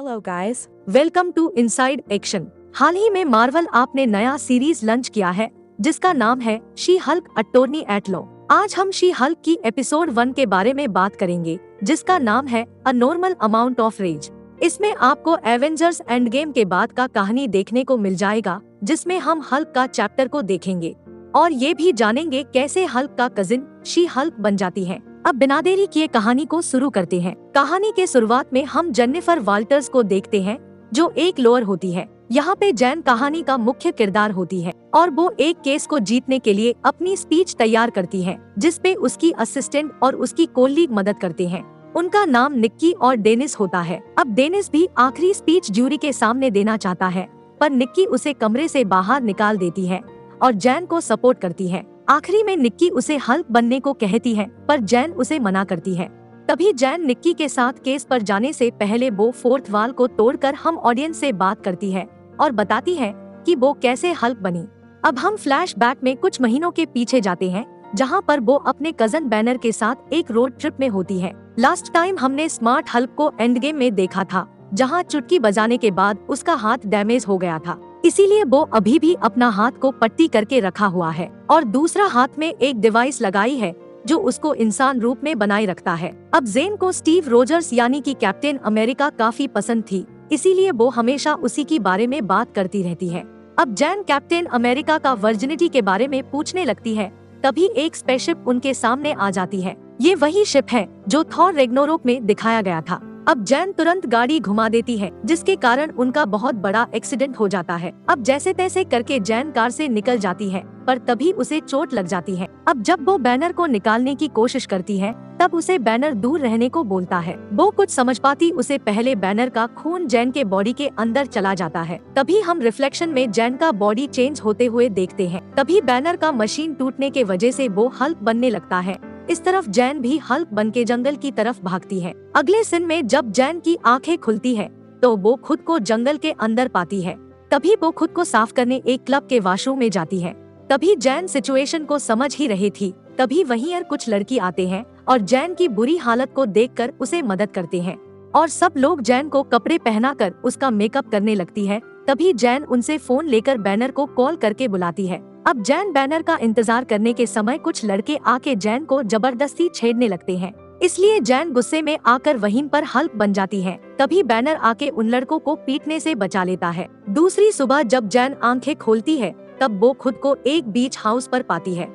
Hello guys, welcome to inside action. हाल ही में मार्वल आपने नया सीरीज लॉन्च किया है जिसका नाम है she Hulk attorney at law. आज हम शी हल्क की एपिसोड 1 के बारे में बात करेंगे जिसका नाम है a normal amount of rage. इसमें आपको एवेंजर्स एंड गेम के बाद का कहानी देखने को मिल जाएगा जिसमें हम हल्क का चैप्टर को देखेंगे और ये भी जानेंगे कैसे हल्क का कजिन शी हल्क बन जाती है। अब बिना देरी किए कहानी को शुरू करते हैं। कहानी के शुरुआत में हम जेनिफर वाल्टर्स को देखते हैं जो एक लॉयर होती है। यहाँ पे जैन कहानी का मुख्य किरदार होती है और वो एक केस को जीतने के लिए अपनी स्पीच तैयार करती है जिसपे उसकी असिस्टेंट और उसकी कोलीग मदद करते हैं। उनका नाम निक्की और डेनिस होता है। अब डेनिस भी आखिरी स्पीच ज्यूरी के सामने देना चाहता है पर निक्की उसे कमरे से बाहर निकाल देती है और जैन को सपोर्ट करती है। आखिरी में निक्की उसे हल्क बनने को कहती है पर जैन उसे मना करती है। तभी जैन निक्की के साथ केस पर जाने से पहले वो फोर्थ वॉल को तोड़कर हम ऑडियंस से बात करती है और बताती है कि वो कैसे हल्क बनी। अब हम फ्लैशबैक में कुछ महीनों के पीछे जाते हैं जहां पर वो अपने कजन बैनर के साथ एक रोड ट्रिप में होती है। लास्ट टाइम हमने स्मार्ट हल्क को एंड गेम में देखा था जहां चुटकी बजाने के बाद उसका हाथ डैमेज हो गया था, इसीलिए वो अभी भी अपना हाथ को पट्टी करके रखा हुआ है और दूसरा हाथ में एक डिवाइस लगाई है जो उसको इंसान रूप में बनाए रखता है। अब जेन को स्टीव रोजर्स यानी कि कैप्टन अमेरिका काफी पसंद थी, इसीलिए वो हमेशा उसी के बारे में बात करती रहती है। अब जैन कैप्टन अमेरिका का वर्जिनिटी के बारे में पूछने लगती है तभी एक स्पेसशिप उनके सामने आ जाती है। ये वही शिप है जो थॉर रैग्नारोक में दिखाया गया था। अब जैन तुरंत गाड़ी घुमा देती है जिसके कारण उनका बहुत बड़ा एक्सीडेंट हो जाता है। अब जैसे तैसे करके जैन कार से निकल जाती है पर तभी उसे चोट लग जाती है। अब जब वो बैनर को निकालने की कोशिश करती है तब उसे बैनर दूर रहने को बोलता है। वो कुछ समझ पाती उसे पहले बैनर का खून जैन के बॉडी के अंदर चला जाता है। तभी हम रिफ्लेक्शन में जैन का बॉडी चेंज होते हुए देखते हैं। तभी बैनर का मशीन टूटने के वजह से वो हल्क बनने लगता है। इस तरफ जैन भी हल्क बनके जंगल की तरफ भागती है। अगले सीन में जब जैन की आंखें खुलती है तो वो खुद को जंगल के अंदर पाती है। तभी वो खुद को साफ करने एक क्लब के वॉशरूम में जाती है। तभी जैन सिचुएशन को समझ ही रही थी। तभी वहीं और कुछ लड़की आते हैं और जैन की बुरी हालत को देखकर उसे मदद करते हैं और सब लोग जैन को कपड़े पहनाकर उसका मेकअप करने लगती है। तभी जैन उनसे फोन लेकर बैनर को कॉल करके बुलाती है। अब जैन बैनर का इंतजार करने के समय कुछ लड़के आके जैन को जबरदस्ती छेड़ने लगते हैं, इसलिए जैन गुस्से में आकर वहीं पर हल्क बन जाती है। तभी बैनर आके उन लड़कों को पीटने से बचा लेता है। दूसरी सुबह जब जैन आंखें खोलती है तब वो खुद को एक बीच हाउस पर पाती है।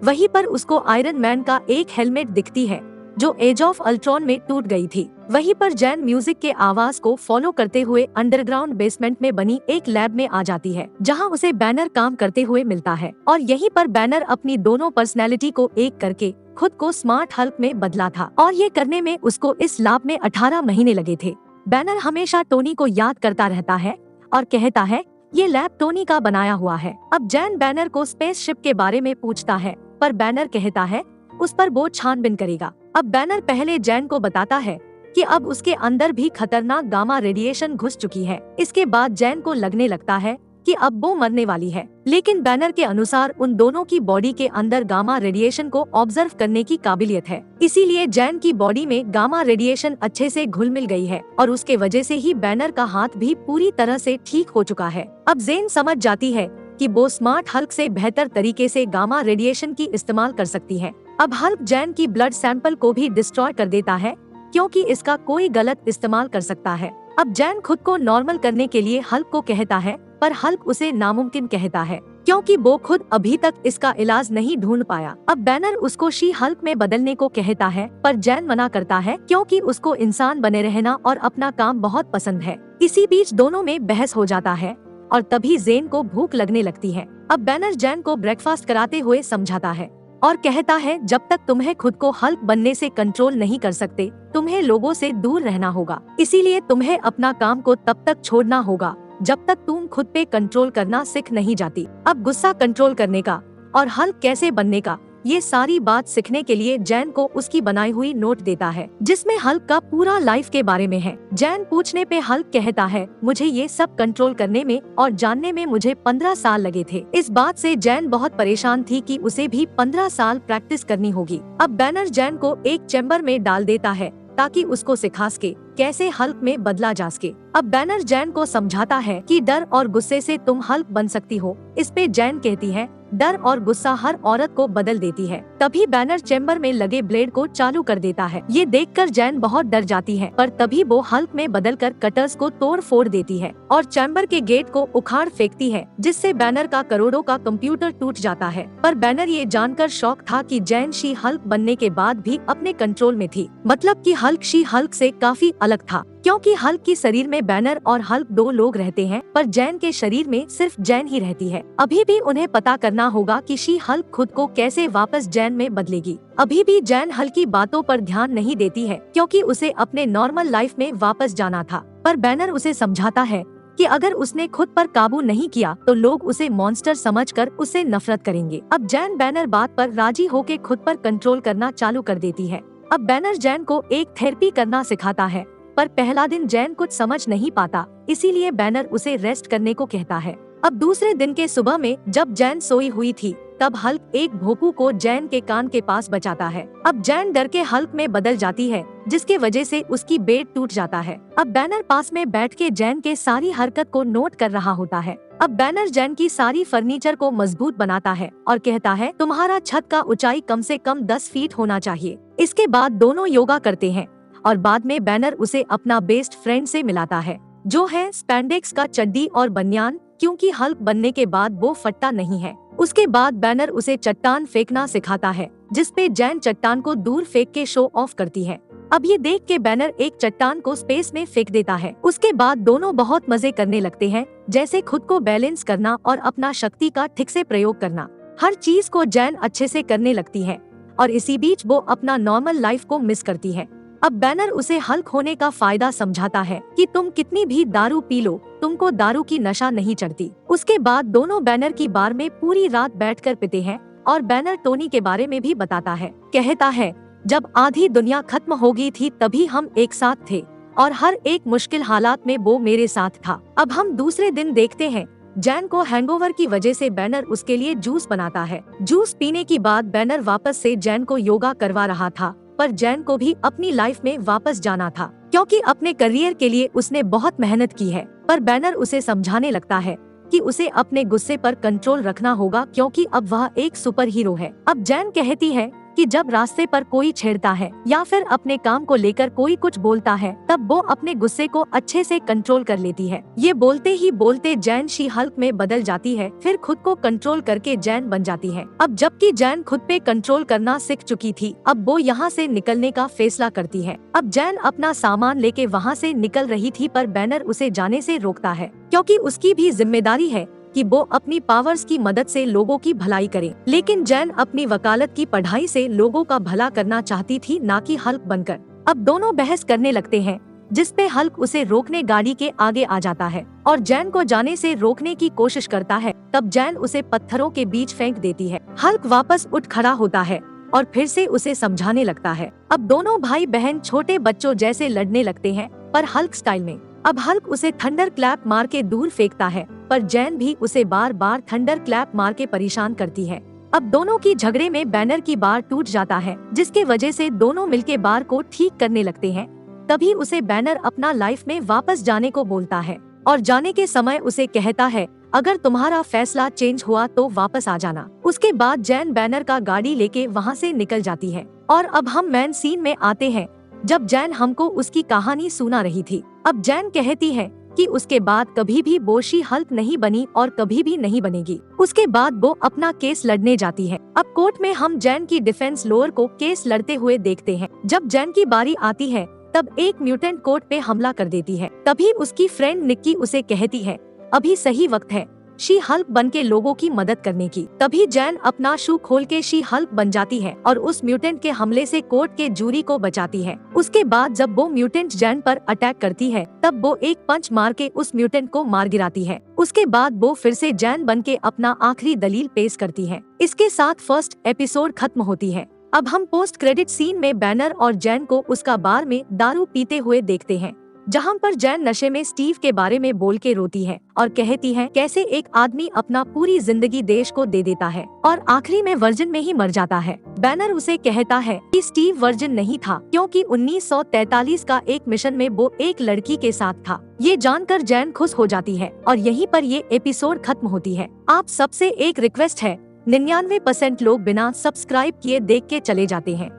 वहीं पर उसको आयरन मैन का एक हेलमेट दिखती है जो एज ऑफ अल्ट्रॉन में टूट गई थी। वहीं पर जैन म्यूजिक के आवाज को फॉलो करते हुए अंडरग्राउंड बेसमेंट में बनी एक लैब में आ जाती है जहां उसे बैनर काम करते हुए मिलता है और यहीं पर बैनर अपनी दोनों पर्सनैलिटी को एक करके खुद को स्मार्ट हल्क में बदला था और ये करने में उसको इस लैब में 18 महीने लगे थे। बैनर हमेशा टोनी को याद करता रहता है और कहता है ये लैब टोनी का बनाया हुआ है। अब जैन बैनर को स्पेसशिप के बारे में पूछता है पर बैनर कहता है उस पर वो छानबीन करेगा। अब बैनर पहले जैन को बताता है कि अब उसके अंदर भी खतरनाक गामा रेडिएशन घुस चुकी है। इसके बाद जैन को लगने लगता है कि अब वो मरने वाली है, लेकिन बैनर के अनुसार उन दोनों की बॉडी के अंदर गामा रेडिएशन को ऑब्जर्व करने की काबिलियत है, इसीलिए जैन की बॉडी में गामा रेडिएशन अच्छे से घुल मिल गई है और उसके वजह से ही बैनर का हाथ भी पूरी तरह से ठीक हो चुका है। अब जेन समझ जाती है कि वो स्मार्ट हल्क से बेहतर तरीके से गामा रेडिएशन की इस्तेमाल कर सकती है। अब हल्क जैन की ब्लड सैंपल को भी डिस्ट्रॉय कर देता है क्योंकि इसका कोई गलत इस्तेमाल कर सकता है। अब जैन खुद को नॉर्मल करने के लिए हल्क को कहता है पर हल्क उसे नामुमकिन कहता है क्योंकि वो खुद अभी तक इसका इलाज नहीं ढूंढ पाया। अब बैनर उसको शी हल्क में बदलने को कहता है पर जैन मना करता है क्योंकि उसको इंसान बने रहना और अपना काम बहुत पसंद है। इसी बीच दोनों में बहस हो जाता है और तभी जेन को भूख लगने लगती है। अब बैनर जैन को ब्रेकफास्ट कराते हुए समझाता है और कहता है जब तक तुम्हें खुद को हल्क बनने से कंट्रोल नहीं कर सकते तुम्हें लोगों से दूर रहना होगा, इसीलिए तुम्हें अपना काम को तब तक छोड़ना होगा जब तक तुम खुद पे कंट्रोल करना सीख नहीं जाती। अब गुस्सा कंट्रोल करने का और हल्क कैसे बनने का ये सारी बात सीखने के लिए जैन को उसकी बनाई हुई नोट देता है जिसमें हल्क का पूरा लाइफ के बारे में है। जैन पूछने पे हल्क कहता है मुझे ये सब कंट्रोल करने में और जानने में मुझे 15 साल लगे थे। इस बात से जैन बहुत परेशान थी कि उसे भी 15 साल प्रैक्टिस करनी होगी। अब बैनर जैन को एक चैम्बर में डाल देता है ताकि उसको सिखा सके कैसे हल्क में बदला जा सके। अब बैनर जैन को समझाता है कि डर और गुस्से से तुम हल्क बन सकती हो। इस पे जैन कहती है डर और गुस्सा हर औरत को बदल देती है। तभी बैनर चेम्बर में लगे ब्लेड को चालू कर देता है। ये देखकर जैन बहुत डर जाती है, पर तभी वो हल्क में बदलकर कटर्स को तोड़ फोड़ देती है और चैम्बर के गेट को उखाड़ फेंकती है, जिससे बैनर का करोड़ों का कंप्यूटर टूट जाता है। पर बैनर ये जानकर शॉक था कि जैन शी हल्क बनने के बाद भी अपने कंट्रोल में थी, मतलब कि हल्क शी हल्क से काफी अलग था। क्योंकि हल्क की शरीर में बैनर और हल्क दो लोग रहते हैं, पर जैन के शरीर में सिर्फ जैन ही रहती है। अभी भी उन्हें पता करना होगा कि शी हल्क खुद को कैसे वापस जैन में बदलेगी। अभी भी जैन हल्क की बातों पर ध्यान नहीं देती है, क्योंकि उसे अपने नॉर्मल लाइफ में वापस जाना था। पर बैनर उसे समझाता है कि अगर उसने खुद पर काबू नहीं किया तो लोग उसे मॉन्स्टर समझकर उससे नफरत करेंगे। अब जैन बैनर बात पर राजी होकर खुद पर कंट्रोल करना चालू कर देती है। अब बैनर जैन को एक थेरेपी करना सिखाता है, पर पहला दिन जैन कुछ समझ नहीं पाता, इसीलिए बैनर उसे रेस्ट करने को कहता है। अब दूसरे दिन के सुबह में जब जैन सोई हुई थी, तब हल्क एक भोपू को जैन के कान के पास बचाता है। अब जैन डर के हल्क में बदल जाती है, जिसके वजह से उसकी बेड टूट जाता है। अब बैनर पास में बैठ के जैन के सारी हरकत को नोट कर रहा होता है। अब बैनर जैन की सारी फर्नीचर को मजबूत बनाता है और कहता है तुम्हारा छत का ऊंचाई कम से कम 10 फीट होना चाहिए। इसके बाद दोनों योगा करते हैं और बाद में बैनर उसे अपना बेस्ट फ्रेंड से मिलाता है, जो है स्पैंडेक्स का चड्डी और बनियान, क्योंकि हल्क बनने के बाद वो फटता नहीं है। उसके बाद बैनर उसे चट्टान फेंकना सिखाता है, जिसपे जैन चट्टान को दूर फेंक के शो ऑफ करती है। अब ये देख के बैनर एक चट्टान को स्पेस में फेंक देता है। उसके बाद दोनों बहुत मजे करने लगते हैं, जैसे खुद को बैलेंस करना और अपना शक्ति का ठीक से प्रयोग करना। हर चीज को जैन अच्छे से करने लगती है और इसी बीच वो अपना नॉर्मल लाइफ को मिस करती है। अब बैनर उसे हल्क होने का फायदा समझाता है कि तुम कितनी भी दारू पी लो, तुमको दारू की नशा नहीं चढ़ती। उसके बाद दोनों बैनर की बार में पूरी रात बैठकर पीते हैं और बैनर टोनी के बारे में भी बताता है। कहता है जब आधी दुनिया खत्म हो गई थी तभी हम एक साथ थे और हर एक मुश्किल हालात में वो मेरे साथ था। अब हम दूसरे दिन देखते हैं जैन को हैंगओवर की वजह से बैनर उसके लिए जूस बनाता है। जूस पीने के बाद बैनर वापस से जैन को योगा करवा रहा था, पर जैन को भी अपनी लाइफ में वापस जाना था, क्योंकि अपने करियर के लिए उसने बहुत मेहनत की है। पर बैनर उसे समझाने लगता है कि उसे अपने गुस्से पर कंट्रोल रखना होगा, क्योंकि अब वह एक सुपर हीरो है। अब जैन कहती है कि जब रास्ते पर कोई छेड़ता है या फिर अपने काम को लेकर कोई कुछ बोलता है, तब वो अपने गुस्से को अच्छे से कंट्रोल कर लेती है। ये बोलते ही बोलते जैन शी हल्क में बदल जाती है, फिर खुद को कंट्रोल करके जैन बन जाती है। अब जबकि जैन खुद पे कंट्रोल करना सीख चुकी थी, अब वो यहाँ से निकलने का फैसला करती है। अब जैन अपना सामान लेके वहाँ से निकल रही थी, पर बैनर उसे जाने से रोकता है, क्योंकि उसकी भी जिम्मेदारी है कि वो अपनी पावर्स की मदद से लोगों की भलाई करे। लेकिन जैन अपनी वकालत की पढ़ाई से लोगों का भला करना चाहती थी, ना कि हल्क बनकर। अब दोनों बहस करने लगते हैं, जिसपे हल्क उसे रोकने गाड़ी के आगे आ जाता है और जैन को जाने से रोकने की कोशिश करता है। तब जैन उसे पत्थरों के बीच फेंक देती है। हल्क वापस उठ खड़ा होता है और फिर से उसे समझाने लगता है। अब दोनों भाई बहन छोटे बच्चों जैसे लड़ने लगते हैं, पर हल्क स्टाइल में। अब हल्क उसे थंडर क्लैप मार के दूर फेंकता है, पर जैन भी उसे बार बार थंडर क्लैप मार के परेशान करती है। अब दोनों की झगड़े में बैनर की बार टूट जाता है, जिसके वजह से दोनों मिलके बार को ठीक करने लगते हैं। तभी उसे बैनर अपना लाइफ में वापस जाने को बोलता है और जाने के समय उसे कहता है अगर तुम्हारा फैसला चेंज हुआ तो वापस आ जाना। उसके बाद जैन बैनर का गाड़ी लेके वहाँ से निकल जाती है। और अब हम मेन सीन में आते हैं, जब जैन हमको उसकी कहानी सुना रही थी। अब जैन कहती है कि उसके बाद कभी भी वो शी हल्क नहीं बनी और कभी भी नहीं बनेगी। उसके बाद वो अपना केस लड़ने जाती है। अब कोर्ट में हम जैन की डिफेंस लॉयर को केस लड़ते हुए देखते हैं। जब जैन की बारी आती है, तब एक म्यूटेंट कोर्ट पे हमला कर देती है। तभी उसकी फ्रेंड निक्की उसे कहती है अभी सही वक्त है शी हल्क बन के लोगों की मदद करने की। तभी जैन अपना शू खोल के शी हल्क बन जाती है और उस म्यूटेंट के हमले से कोर्ट के जूरी को बचाती है। उसके बाद जब वो म्यूटेंट जैन पर अटैक करती है, तब वो एक पंच मार के उस म्यूटेंट को मार गिराती है। उसके बाद वो फिर से जैन बन के अपना आखिरी दलील पेश करती है। इसके साथ फर्स्ट एपिसोड खत्म होती है। अब हम पोस्ट क्रेडिट सीन में बैनर और जैन को उसका बार में दारू पीते हुए देखते हैं। जहाँ पर जैन नशे में स्टीव के बारे में बोल के रोती है और कहती है कैसे एक आदमी अपना पूरी जिंदगी देश को दे देता है और आखिरी में वर्जिन में ही मर जाता है। बैनर उसे कहता है कि स्टीव वर्जिन नहीं था क्योंकि 1943 का एक मिशन में वो एक लड़की के साथ था। ये जानकर जैन खुश हो जाती है और यहीं पर ये एपिसोड खत्म होती है। आप सबसे एक रिक्वेस्ट है, 99% लोग बिना सब्सक्राइब किए देख के चले जाते हैं।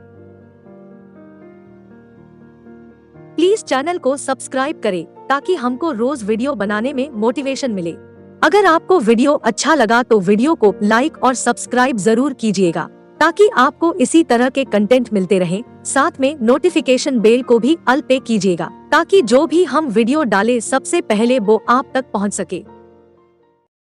प्लीज चैनल को सब्सक्राइब करें ताकि हमको रोज वीडियो बनाने में मोटिवेशन मिले। अगर आपको वीडियो अच्छा लगा तो वीडियो को लाइक और सब्सक्राइब जरूर कीजिएगा ताकि आपको इसी तरह के कंटेंट मिलते रहे। साथ में नोटिफिकेशन बेल को भी ऑल पे कीजिएगा ताकि जो भी हम वीडियो डालें सबसे पहले वो आप तक पहुंच सके।